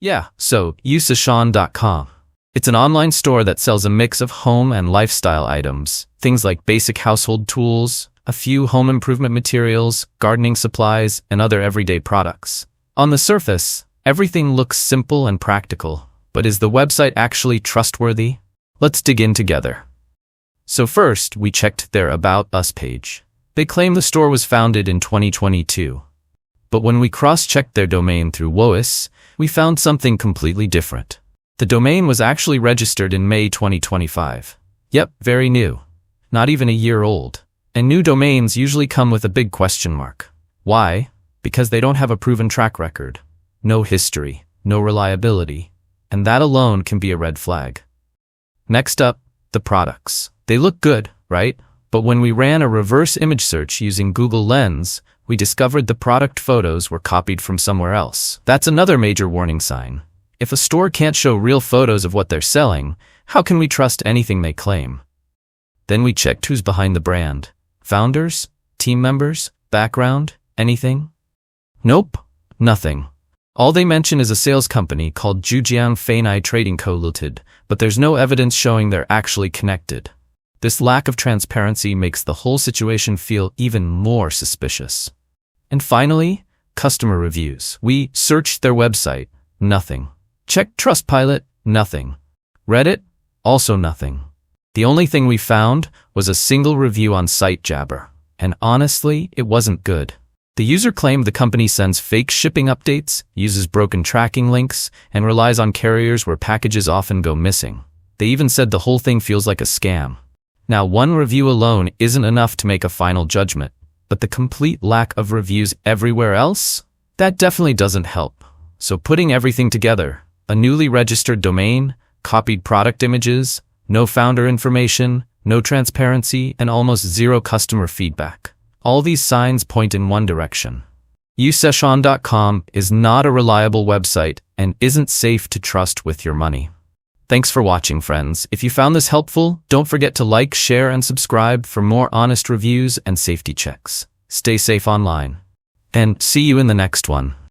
Yeah, so Usceshonn.com. It's an online store that sells a mix of home and lifestyle items, things like basic household tools, a few home improvement materials, gardening supplies, and other everyday products. On the surface, everything looks simple and practical, but is the website actually trustworthy? Let's dig in together. So first, we checked their About Us page. They claim the store was founded in 2022. But when we cross-checked their domain through WOS, we found something completely different. The domain was actually registered in May 2025. Yep, very new. Not even a year old. And new domains usually come with a big question mark. Why? Because they don't have a proven track record. No history, no reliability. And that alone can be a red flag. Next up, the products. They look good, right? But when we ran a reverse image search using Google Lens, we discovered the product photos were copied from somewhere else. That's another major warning sign. If a store can't show real photos of what they're selling, how can we trust anything they claim? Then we checked who's behind the brand. Founders? Team members? Background? Anything? Nope, nothing. All they mention is a sales company called Zhujiang Feinai Trading Co. Limited, but there's no evidence showing they're actually connected. This lack of transparency makes the whole situation feel even more suspicious. And finally, customer reviews. We searched their website, nothing. Checked Trustpilot, nothing. Reddit, also nothing. The only thing we found was a single review on Sitejabber, and honestly, it wasn't good. The user claimed the company sends fake shipping updates, uses broken tracking links, and relies on carriers where packages often go missing. They even said the whole thing feels like a scam. Now, one review alone isn't enough to make a final judgment, but the complete lack of reviews everywhere else? That definitely doesn't help. So putting everything together, a newly registered domain, copied product images, no founder information, no transparency, and almost zero customer feedback. All these signs point in one direction. Usceshonn.com is not a reliable website and isn't safe to trust with your money. Thanks for watching, friends. If you found this helpful, don't forget to like, share, and subscribe for more honest reviews and safety checks. Stay safe online. And see you in the next one.